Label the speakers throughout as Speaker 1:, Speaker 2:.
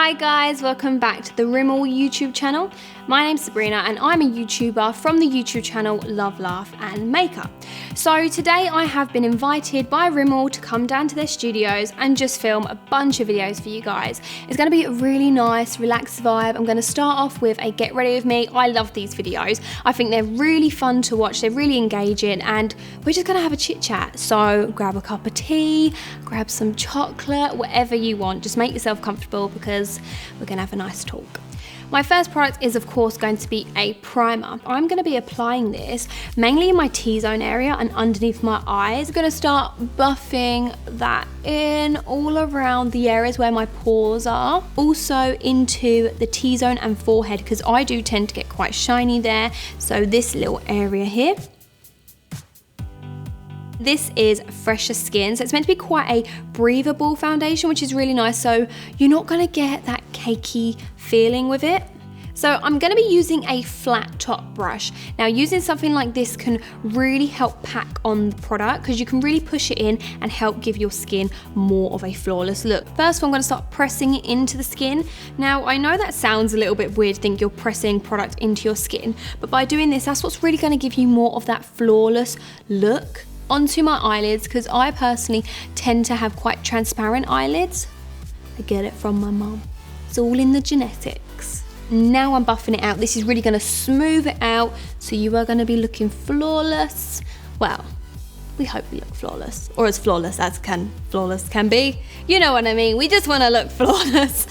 Speaker 1: Hi guys, welcome back to the Rimmel YouTube channel. My name's Sabrina and I'm a YouTuber from the YouTube channel Love, Laugh and Makeup. So today I have been invited by Rimmel to come down to their studios and just film a bunch of videos for you guys. It's going to be a really nice, relaxed vibe. I'm going to start off with a get ready with me. I love these videos. I think they're really fun to watch, they're really engaging, and we're just going to have a chit chat. So grab a cup of tea, grab some chocolate, whatever you want. Just make yourself comfortable because we're going to have a nice talk. My first product is of course going to be a primer. I'm going to be applying this mainly in my T-zone area and underneath my eyes. I'm going to start buffing that in all around the areas where my pores are. Also into the T-zone and forehead because I do tend to get quite shiny there. So this little area here. This is Fresher Skin, so it's meant to be quite a breathable foundation, which is really nice, so you're not going to get that cakey feeling with it. So I'm going to be using a flat top brush. Now using something like this can really help pack on the product because you can really push it in and help give your skin more of a flawless look. First I'm going to start pressing it into the skin. Now I know that sounds a little bit weird, think you're pressing product into your skin, but by doing this, that's what's really going to give you more of that flawless look onto my eyelids, because I personally tend to have quite transparent eyelids. I get it from my mom. It's all in the genetics. Now I'm buffing it out. This is really going to smooth it out, so you are going to be looking flawless. Well, we hope we look flawless, or as flawless as flawless can be. You know what I mean? We just want to look flawless.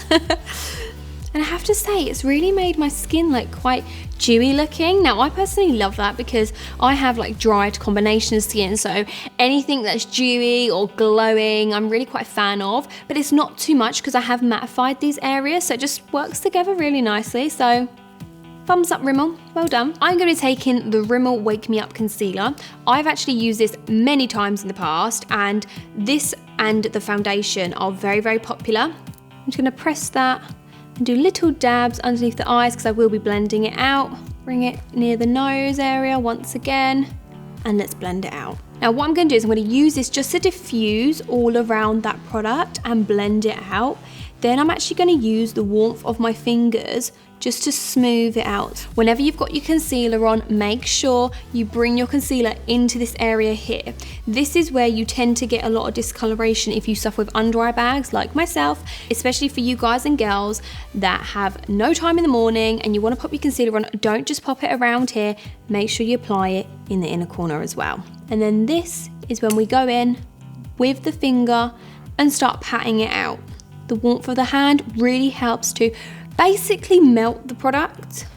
Speaker 1: And I have to say, it's really made my skin like quite dewy looking. Now I personally love that because I have like dry to combination skin, so anything that's dewy or glowing I'm really quite a fan of, but it's not too much because I have mattified these areas, so it just works together really nicely. So thumbs up Rimmel, well done. I'm going to be taking the Rimmel Wake Me Up Concealer. I've actually used this many times in the past, and this and the foundation are very, very popular. I'm just going to press that and do little dabs underneath the eyes because I will be blending it out. Bring it near the nose area once again, and let's blend it out. Now what I'm going to do is I'm going to use this just to diffuse all around that product and blend it out. Then I'm actually going to use the warmth of my fingers just to smooth it out. Whenever you've got your concealer on, make sure you bring your concealer into this area here. This is where you tend to get a lot of discoloration if you suffer with under eye bags like myself, especially for you guys and girls that have no time in the morning and you want to pop your concealer on. Don't just pop it around here, make sure you apply it in the inner corner as well. And then this is when we go in with the finger and start patting it out. The warmth of the hand really helps to basically melt the product.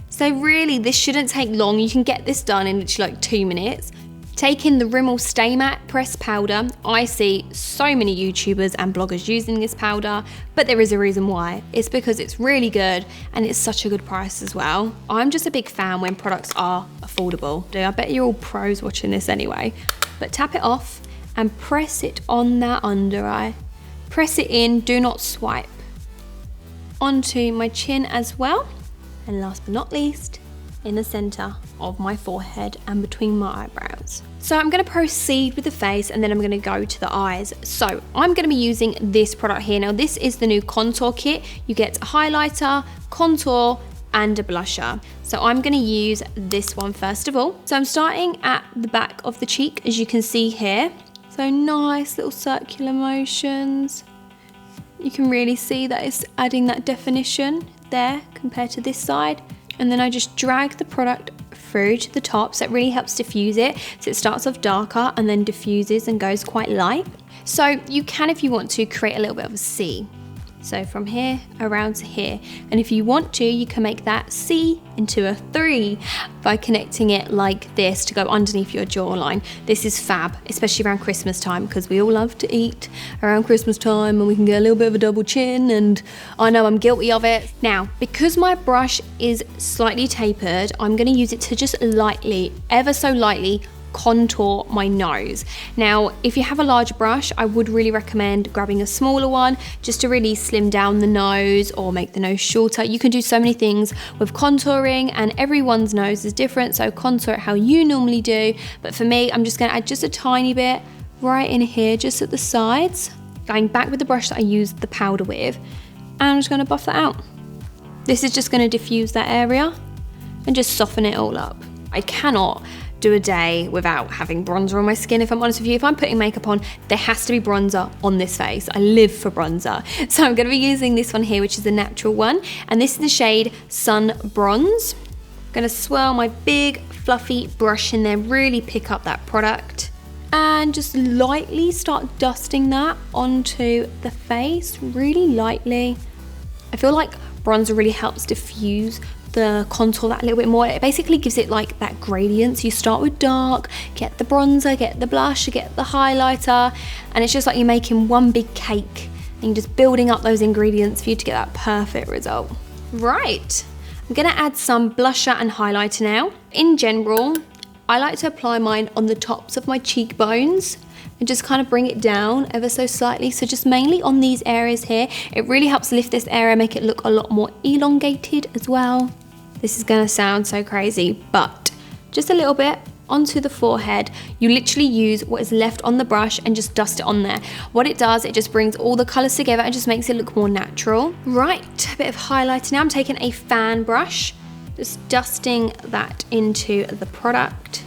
Speaker 1: So really this shouldn't take long. You can get this done in literally like 2 minutes. Taking the Rimmel Stay Matte Pressed Powder. I see so many YouTubers and bloggers using this powder, but there is a reason why. It's because it's really good and it's such a good price as well. I'm just a big fan when products are affordable. I bet you're all pros watching this anyway. But tap it off and press it on that under eye. Press it in, do not swipe. Onto my chin as well, and last but not least, in the center of my forehead and between my eyebrows. So I'm going to proceed with the face and then I'm going to go to the eyes. So I'm going to be using this product here. Now this is the new contour kit. You get a highlighter, contour, and a blusher. So I'm going to use this one first of all. So I'm starting at the back of the cheek, as you can see here. So nice little circular motions. You can really see that it's adding that definition there compared to this side. And then I just drag the product through to the top, so it really helps diffuse it. So it starts off darker and then diffuses and goes quite light. So you can, if you want to, create a little bit of a C. So from here around to here. And if you want to, you can make that C into a 3 by connecting it like this to go underneath your jawline. This is fab, especially around Christmas time, because we all love to eat around Christmas time and we can get a little bit of a double chin, and I know I'm guilty of it. Now, because my brush is slightly tapered, I'm going to use it to just lightly, ever so lightly, contour my nose. Now, if you have a large brush, I would really recommend grabbing a smaller one just to really slim down the nose or make the nose shorter. You can do so many things with contouring and everyone's nose is different, so contour it how you normally do. But for me, I'm just going to add just a tiny bit right in here, just at the sides, going back with the brush that I used the powder with, And I'm just gonna buff that out. This is just gonna diffuse that area and just soften it all up. I cannot do a day without having bronzer on my skin, if I'm honest with you. If I'm putting makeup on, there has to be bronzer on this face. I live for bronzer. So I'm gonna be using this one here, which is the natural one. And this is the shade Sun Bronze. I'm gonna swirl my big fluffy brush in there, really pick up that product. And just lightly start dusting that onto the face, really lightly. I feel like bronzer really helps diffuse the contour that a little bit more. It basically gives it like that gradient. So you start with dark, get the bronzer, get the blush, get the highlighter, and it's just like you're making one big cake and you're just building up those ingredients for you to get that perfect result. Right, I'm gonna add some blusher and highlighter now. In general, I like to apply mine on the tops of my cheekbones and just kind of bring it down ever so slightly. So just mainly on these areas here. It really helps lift this area, make it look a lot more elongated as well. This is gonna sound so crazy, but just a little bit onto the forehead. You literally use what is left on the brush and just dust it on there. What it does, it just brings all the colors together and just makes it look more natural. Right, a bit of highlighter now. I'm taking a fan brush, just dusting that into the product.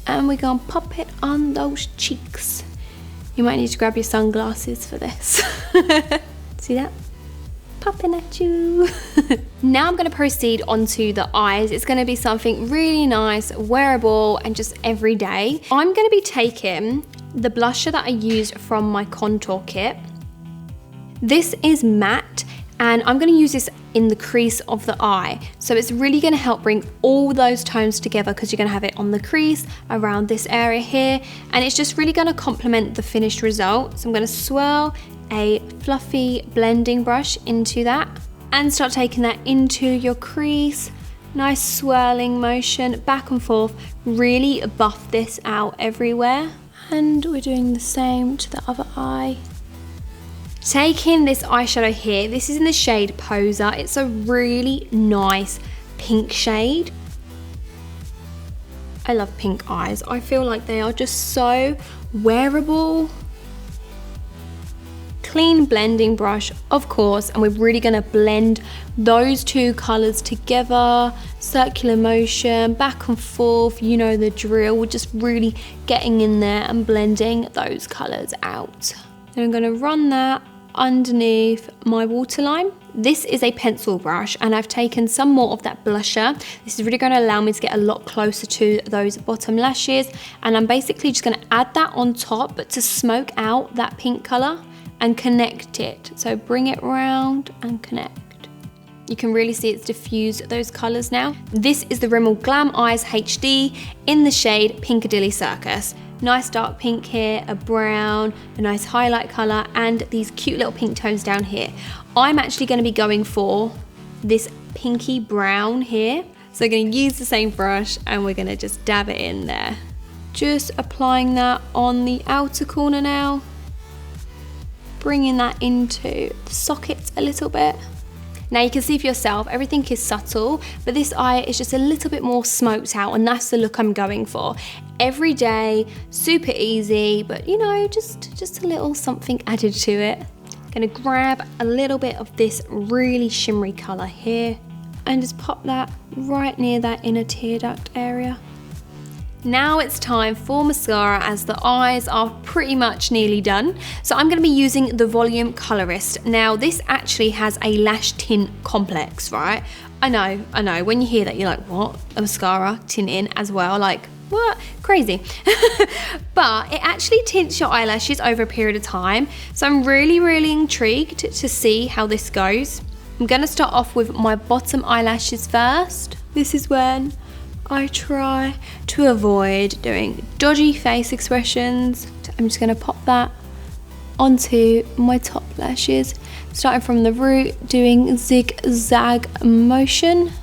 Speaker 1: And we're gonna pop it on those cheeks. You might need to grab your sunglasses for this. See that? Popping at you. Now I'm gonna proceed onto the eyes. It's gonna be something really nice, wearable, and just everyday. I'm gonna be taking the blusher that I used from my contour kit. This is matte, and I'm gonna use this in the crease of the eye. So it's really gonna help bring all those tones together because you're gonna have it on the crease, around this area here, and it's just really gonna complement the finished result. So I'm gonna swirl a fluffy blending brush into that and start taking that into your crease. Nice swirling motion, back and forth, really buff this out everywhere. And we're doing the same to the other eye. Taking this eyeshadow here, this is in the shade Poser. It's a really nice pink shade. I love pink eyes. I feel like they are just so wearable. Clean blending brush, of course, and we're really gonna blend those two colors together. Circular motion, back and forth, you know the drill. We're just really getting in there and blending those colors out. Then I'm gonna run that underneath my waterline. This is a pencil brush, and I've taken some more of that blusher. This is really going to allow me to get a lot closer to those bottom lashes, and I'm basically just going to add that on top, but to smoke out that pink color and connect it. So bring it round and connect. You can really see it's diffused those colors now. This is the Rimmel Glam Eyes HD in the shade Piccadilly Circus. Nice dark pink here, a brown, a nice highlight color, and these cute little pink tones down here. I'm actually going to be going for this pinky brown here. So I'm going to use the same brush and we're going to just dab it in there. Just applying that on the outer corner now. Bringing that into the sockets a little bit. Now you can see for yourself, everything is subtle, but this eye is just a little bit more smoked out, and that's the look I'm going for. Every day, super easy, but you know, just a little something added to it. Gonna grab a little bit of this really shimmery color here and just pop that right near that inner tear duct area. Now it's time for mascara, as the eyes are pretty much nearly done. So I'm going to be using the Volume Colorist. Now this actually has a lash tint complex, right? I know, when you hear that you're like, what? A mascara tinting as well? Like, what? Crazy. But it actually tints your eyelashes over a period of time. So I'm really intrigued to see how this goes. I'm going to start off with my bottom eyelashes first. This is when I try to avoid doing dodgy face expressions. I'm just going to pop that onto my top lashes, starting from the root, doing zigzag motion.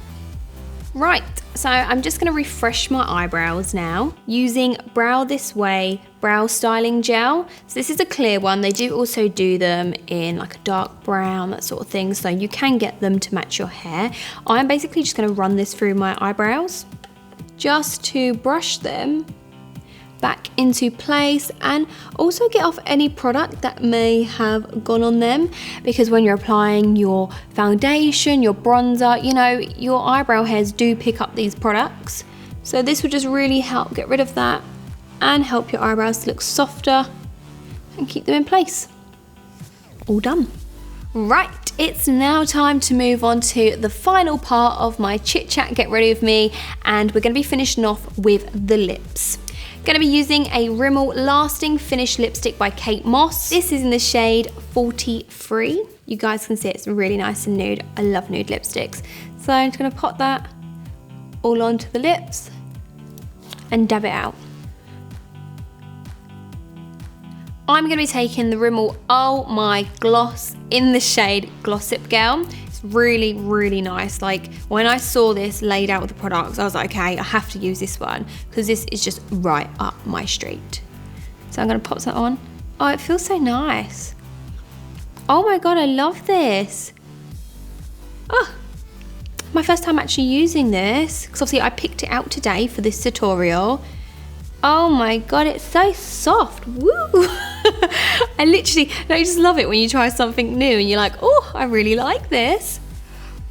Speaker 1: Right, so I'm just going to refresh my eyebrows now using Brow This Way brow styling gel. So this is a clear one. They do also do them in like a dark brown, that sort of thing, so you can get them to match your hair. I'm basically just going to run this through my eyebrows just to brush them back into place and also get off any product that may have gone on them, because when you're applying your foundation, your bronzer, you know, your eyebrow hairs do pick up these products. So this will just really help get rid of that and help your eyebrows to look softer and keep them in place. All done. Right, it's now time to move on to the final part of my chit chat, get ready with me, and we're going to be finishing off with the lips. Going to be using a Rimmel Lasting Finish Lipstick by Kate Moss. This is in the shade 43. You guys can see it's really nice and nude. I love nude lipsticks. So I'm just going to pop that all onto the lips and dab it out. I'm going to be taking the Rimmel Oh My Gloss in the shade Glossip Girl. It's really, really nice. Like, when I saw this laid out with the products, I was like, okay, I have to use this one because this is just right up my street. So I'm going to pop that on. Oh, it feels so nice. Oh my God, I love this. Oh, my first time actually using this, because obviously I picked it out today for this tutorial. Oh my God, it's so soft. Woo! I just love it when you try something new and you're like, oh, I really like this.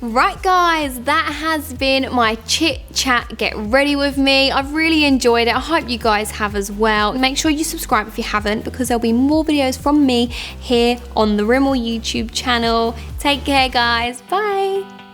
Speaker 1: Right guys, that has been my chit chat, get ready with me. I've really enjoyed it. I hope you guys have as well. Make sure you subscribe if you haven't, because there'll be more videos from me here on the Rimmel YouTube channel. Take care guys, bye.